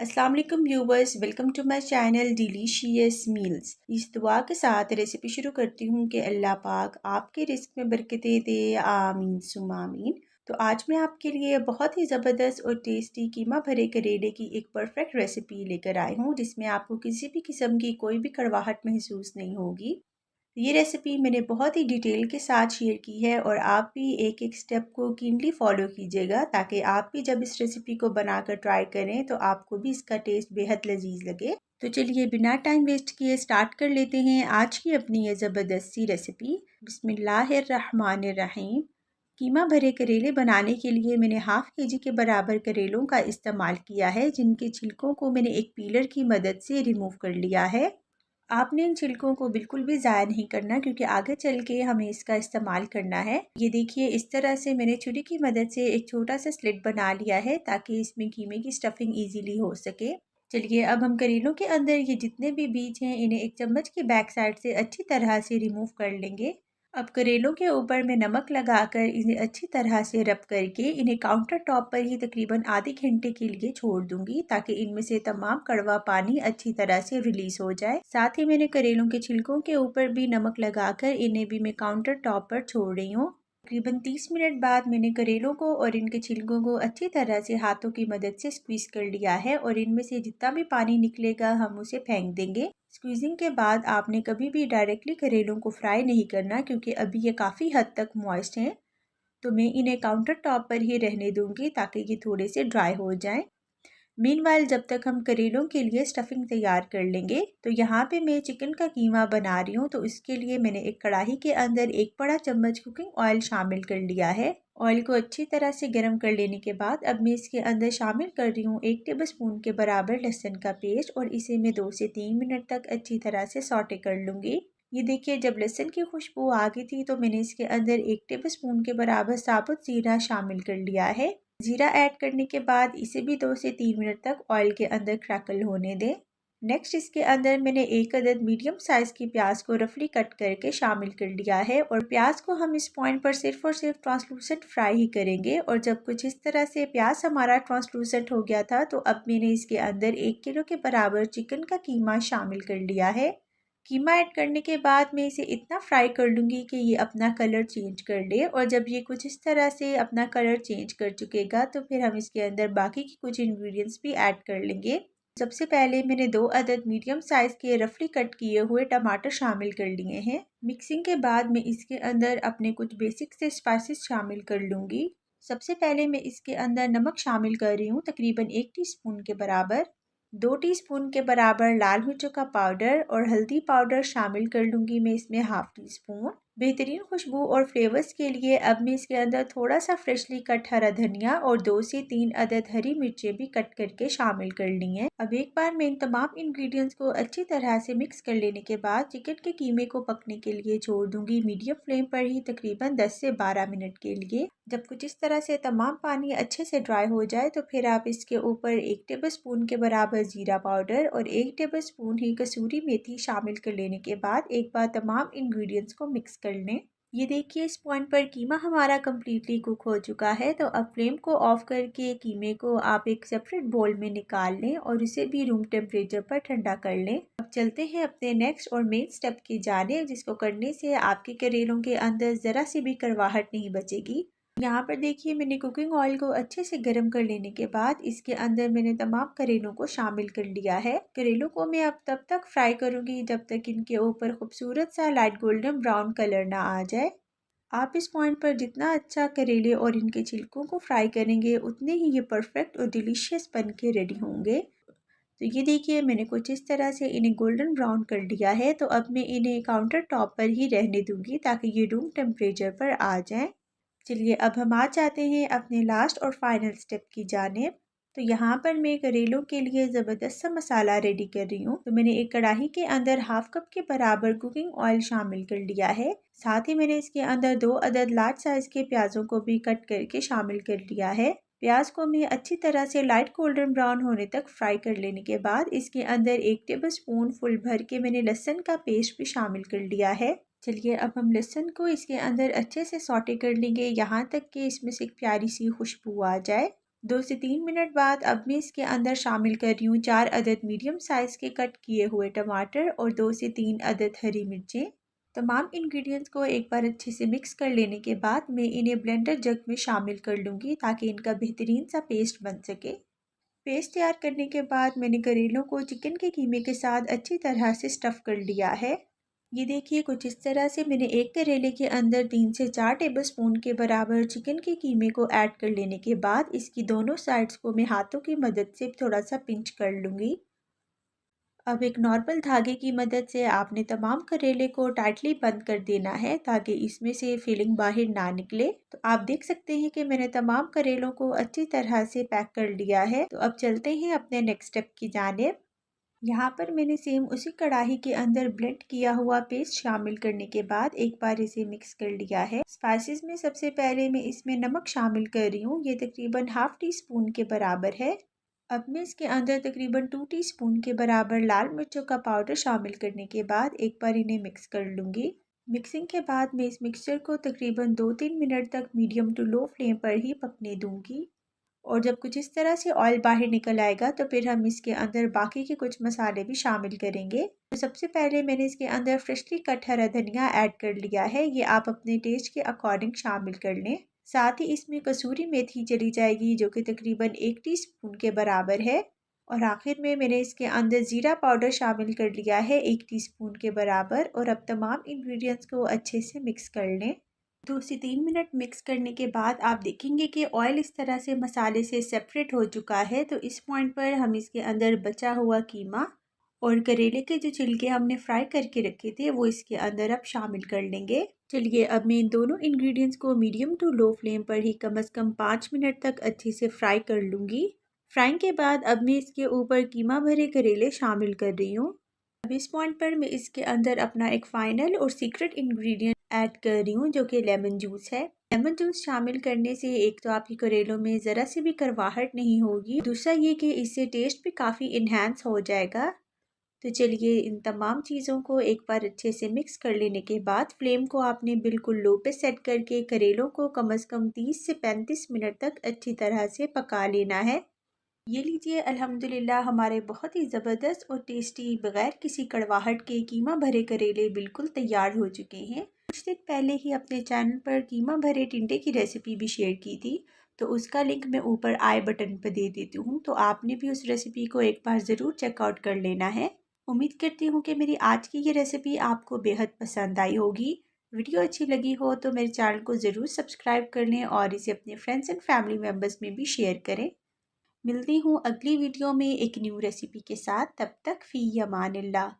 अस्सलाम वालेकुम viewers, welcome to my channel delicious meals. इस दुआ के साथ रेसिपी शुरू करती हूँ कि अल्लाह पाक आपके रिस्क में बरकतें दे, आमीन सुम आमीन। तो आज मैं आपके लिए बहुत ही ज़बरदस्त और टेस्टी कीमा भरे करेले की एक परफेक्ट रेसिपी लेकर आई हूँ, जिसमें आपको किसी भी किस्म की कोई भी कड़वाहट महसूस नहीं होगी। ये रेसिपी मैंने बहुत ही डिटेल के साथ शेयर की है और आप भी एक एक स्टेप को कीनली फॉलो कीजिएगा, ताकि आप भी जब इस रेसिपी को बनाकर ट्राई करें तो आपको भी इसका टेस्ट बेहद लजीज लगे। तो चलिए बिना टाइम वेस्ट किए स्टार्ट कर लेते हैं आज की अपनी ये ज़बरदस्त सी रेसिपी। बिस्मिल्लाहिर्रहमानिर्रहीम। कीमा भरे करेले बनाने के लिए मैंने हाफ़ केजी के बराबर करेलों का इस्तेमाल किया है, जिनके छिलकों को मैंने एक पीलर की मदद से रिमूव कर लिया है। आपने इन छिलकों को बिल्कुल भी ज़ाया नहीं करना, क्योंकि आगे चल के हमें इसका इस्तेमाल करना है। ये देखिए, इस तरह से मैंने छुरी की मदद से एक छोटा सा स्लिट बना लिया है, ताकि इसमें कीमे की स्टफिंग इजीली हो सके। चलिए अब हम करेलों के अंदर ये जितने भी बीज हैं इन्हें एक चम्मच की बैक साइड से अच्छी तरह से रिमूव कर लेंगे। अब करेलों के ऊपर मैं नमक लगाकर इन्हें अच्छी तरह से रब करके इन्हें काउंटर टॉप पर ही तकरीबन आधे घंटे के लिए छोड़ दूंगी, ताकि इनमें से तमाम कड़वा पानी अच्छी तरह से रिलीज हो जाए। साथ ही मैंने करेलों के छिलकों के ऊपर भी नमक लगाकर इन्हें भी मैं काउंटर टॉप पर छोड़ रही हूँ। तकरीबन 30 मिनट बाद मैंने करेलों को और इनके छिलकों को अच्छी तरह से हाथों की मदद से स्क्वीज कर लिया है, और इनमें से जितना भी पानी निकलेगा हम उसे फेंक देंगे। स्क्वीजिंग के बाद आपने कभी भी डायरेक्टली करेलों को फ्राई नहीं करना, क्योंकि अभी ये काफ़ी हद तक मॉइस्ट हैं। तो मैं इन्हें काउंटर टॉप पर ही रहने दूंगी, ताकि ये थोड़े से ड्राई हो जाएं। मीनवाइल जब तक हम करेलों के लिए स्टफिंग तैयार कर लेंगे, तो यहाँ पे मैं चिकन का कीमा बना रही हूँ। तो इसके लिए मैंने एक कढ़ाई के अंदर एक बड़ा चम्मच कुकिंग ऑयल शामिल कर लिया है। ऑयल को अच्छी तरह से गर्म कर लेने के बाद अब मैं इसके अंदर शामिल कर रही हूँ 1 टेबलस्पून के बराबर लहसुन का पेस्ट, और इसे मैं 2 से 3 मिनट तक अच्छी तरह से सौटे कर लूँगी। ये देखिए, जब लहसुन की खुशबू आ गई थी तो मैंने इसके अंदर 1 टेबलस्पून के बराबर साबुत जीरा शामिल कर लिया है। जीरा ऐड करने के बाद इसे भी 2 से 3 मिनट तक ऑयल के अंदर क्रैकल होने दें। नेक्स्ट इसके अंदर मैंने एक अदद मीडियम साइज़ की प्याज को रफली कट करके शामिल कर लिया है, और प्याज को हम इस पॉइंट पर सिर्फ और सिर्फ ट्रांसलूसेंट फ्राई ही करेंगे। और जब कुछ इस तरह से प्याज हमारा ट्रांसलूसेंट हो गया था, तो अब मैंने इसके अंदर 1 किलो के बराबर चिकन का कीमा शामिल कर लिया है। कीमा ऐड करने के बाद मैं इसे इतना फ्राई कर लूँगी कि ये अपना कलर चेंज कर ले, और जब ये कुछ इस तरह से अपना कलर चेंज कर चुकेगा तो फिर हम इसके अंदर बाकी की कुछ इंग्रेडिएंट्स भी ऐड कर लेंगे। सबसे पहले मैंने 2 अदद मीडियम साइज़ के रफली कट किए हुए टमाटर शामिल कर लिए हैं। मिक्सिंग के बाद मैं इसके अंदर अपने कुछ बेसिक से स्पाइसेस शामिल कर लूँगी। सबसे पहले मैं इसके अंदर नमक शामिल कर रही हूँ, तकरीबन 1 टीस्पून के बराबर। 2 टीस्पून के बराबर लाल मिर्चों का पाउडर और हल्दी पाउडर शामिल कर लूँगी मैं इसमें हाफ टी स्पून। बेहतरीन खुशबू और फ्लेवर्स के लिए अब मैं इसके अंदर थोड़ा सा फ्रेशली कट हरा धनिया और 2 से 3 अदद हरी मिर्चें भी कट करके शामिल कर ली हैं। अब एक बार मैं इन तमाम इंग्रेडिएंट्स को अच्छी तरह से मिक्स कर लेने के बाद चिकन के कीमे को पकने के लिए छोड़ दूंगी मीडियम फ्लेम पर ही, तकरीबन 10 से 12 मिनट के लिए। जब कुछ इस तरह से तमाम पानी अच्छे से ड्राई हो जाए, तो फिर आप इसके ऊपर 1 टेबलस्पून के बराबर जीरा पाउडर और 1 टेबलस्पून ही कसूरी मेथी शामिल कर लेने के बाद एक बार तमाम इंग्रेडिएंट्स को मिक्स कर लें। ये देखिए, इस पॉइंट पर कीमा हमारा कम्प्लीटली कुक हो चुका है। तो अब फ्लेम को ऑफ करके कीमे को आप एक सेपरेट बोल में निकाल लें और इसे भी रूम टेम्परेचर पर ठंडा कर लें। अब चलते हैं अपने नेक्स्ट और मेन स्टेप की जानिब, जिसको करने से आपके करेलों के अंदर ज़रा सी भी कड़वाहट नहीं बचेगी। यहाँ पर देखिए, मैंने कुकिंग ऑयल को अच्छे से गर्म कर लेने के बाद इसके अंदर मैंने तमाम करेलों को शामिल कर लिया है। करेलों को मैं अब तब तक फ्राई करूँगी जब तक इनके ऊपर खूबसूरत सा लाइट गोल्डन ब्राउन कलर ना आ जाए। आप इस पॉइंट पर जितना अच्छा करेले और इनके छिलकों को फ्राई करेंगे, उतने ही ये परफेक्ट और डिलीशियस बन के रेडी होंगे। तो ये देखिए, मैंने कुछ इस तरह से इन्हें गोल्डन ब्राउन कर लिया है। तो अब मैं इन्हें काउंटर टॉप पर ही रहने दूंगी, ताकि ये रूम टेम्परेचर पर आ जाएं। चलिए अब हम आ जाते हैं अपने लास्ट और फाइनल स्टेप की जानिब। तो यहाँ पर मैं करेलों के लिए ज़बरदस्त सा मसाला रेडी कर रही हूँ। तो मैंने एक कढ़ाई के अंदर हाफ कप के बराबर कुकिंग ऑयल शामिल कर लिया है। साथ ही मैंने इसके अंदर 2 अदद लार्ज साइज़ के प्याज़ों को भी कट करके शामिल कर लिया है। प्याज को मैं अच्छी तरह से लाइट गोल्डन ब्राउन होने तक फ्राई कर लेने के बाद इसके अंदर 1 टेबलस्पून फुल भर के मैंने लहसुन का पेस्ट भी शामिल कर लिया है। चलिए अब हम लहसुन को इसके अंदर अच्छे से सौटे कर लेंगे, यहाँ तक कि इसमें से एक प्यारी सी खुशबू आ जाए। 2 से 3 मिनट बाद अब मैं इसके अंदर शामिल कर रही हूँ 4 अदद मीडियम साइज़ के कट किए हुए टमाटर और 2 से 3 अदद हरी मिर्चें। तमाम इंग्रेडिएंट्स को एक बार अच्छे से मिक्स कर लेने के बाद मैं इन्हें ब्लेंडर जग में शामिल कर लूँगी ताकि इनका बेहतरीन सा पेस्ट बन सके। पेस्ट तैयार करने के बाद मैंने करेलों को चिकन के कीमे के साथ अच्छी तरह से स्टफ़ कर लिया है। ये देखिए कुछ इस तरह से मैंने एक करेले के अंदर 3 से 4 टेबलस्पून के बराबर चिकन के कीमे को ऐड कर लेने के बाद इसकी दोनों साइड्स को मैं हाथों की मदद से थोड़ा सा पिंच कर लूँगी। अब एक नॉर्मल धागे की मदद से आपने तमाम करेले को टाइटली बंद कर देना है ताकि इसमें से फिलिंग बाहर ना निकले। तो आप देख सकते हैं कि मैंने तमाम करेलों को अच्छी तरह से पैक कर लिया है। तो अब चलते हैं अपने नेक्स्ट स्टेप की जानिब। यहाँ पर मैंने सेम उसी कढ़ाई के अंदर ब्लेंड किया हुआ पेस्ट शामिल करने के बाद एक बार इसे मिक्स कर लिया है। स्पाइसेस में सबसे पहले मैं इसमें नमक शामिल कर रही हूँ, ये तकरीबन हाफ टी स्पून के बराबर है। अब मैं इसके अंदर तकरीबन 2 टीस्पून के बराबर लाल मिर्चों का पाउडर शामिल करने के बाद एक बार इन्हें मिक्स कर लूँगी। मिक्सिंग के बाद मैं इस मिक्सचर को तकरीबन 2-3 मिनट तक मीडियम टू लो फ्लेम पर ही पकने दूँगी। और जब कुछ इस तरह से ऑयल बाहर निकल आएगा तो फिर हम इसके अंदर बाकी के कुछ मसाले भी शामिल करेंगे। तो सबसे पहले मैंने इसके अंदर फ्रेशली कट हरा धनिया ऐड कर लिया है, ये आप अपने टेस्ट के अकॉर्डिंग शामिल कर लें। साथ ही इसमें कसूरी मेथी चली जाएगी जो कि तकरीबन 1 टीस्पून के बराबर है। और आखिर में मैंने इसके अंदर ज़ीरा पाउडर शामिल कर लिया है 1 टीस्पून के बराबर। और अब तमाम इंग्रेडिएंट्स को अच्छे से मिक्स कर लें। 2 से 3 मिनट मिक्स करने के बाद आप देखेंगे कि ऑयल इस तरह से मसाले से सेपरेट हो चुका है। तो इस पॉइंट पर हम इसके अंदर बचा हुआ कीमा और करेले के जो छिलके हमने फ्राई करके रखे थे वो इसके अंदर अब शामिल कर लेंगे। चलिए अब मैं इन दोनों इंग्रेडिएंट्स को मीडियम टू लो फ्लेम पर ही कम से कम 5 मिनट तक अच्छे से फ्राई कर लूँगी। फ्राइंग के बाद अब मैं इसके ऊपर कीमा भरे करेले शामिल कर रही हूँ। अब इस पॉइंट पर मैं इसके अंदर अपना एक फ़ाइनल और सीक्रेट इंग्रेडिएंट ऐड कर रही हूँ जो कि लेमन जूस है। लेमन जूस शामिल करने से एक तो आपकी करेलों में ज़रा सी भी करवाहट नहीं होगी, दूसरा ये कि इससे टेस्ट भी काफ़ी इन्हेंस हो जाएगा। तो चलिए इन तमाम चीज़ों को एक बार अच्छे से मिक्स कर लेने के बाद फ्लेम को आपने बिल्कुल लो पे सेट करके करेलों को कम से कम 30 से 35 मिनट तक अच्छी तरह से पका लेना है। ये लीजिए अल्हम्दुलिल्लाह हमारे बहुत ही ज़बरदस्त और टेस्टी बग़ैर किसी कड़वाहट के कीमा भरे करेले बिल्कुल तैयार हो चुके हैं। कुछ दिन पहले ही अपने चैनल पर कीमा भरे टिंडे की रेसिपी भी शेयर की थी, तो उसका लिंक मैं ऊपर आई बटन पर दे देती हूँ, तो आपने भी उस रेसिपी को एक बार ज़रूर चेकआउट कर लेना है। उम्मीद करती हूँ कि मेरी आज की ये रेसिपी आपको बेहद पसंद आई होगी। वीडियो अच्छी लगी हो तो मेरे चैनल को ज़रूर सब्सक्राइब कर लें और इसे अपने फ्रेंड्स एंड फैमिली मेम्बर्स में भी शेयर करें। मिलती हूँ अगली वीडियो में एक न्यू रेसिपी के साथ, तब तक फ़ी अमानिल्लाह।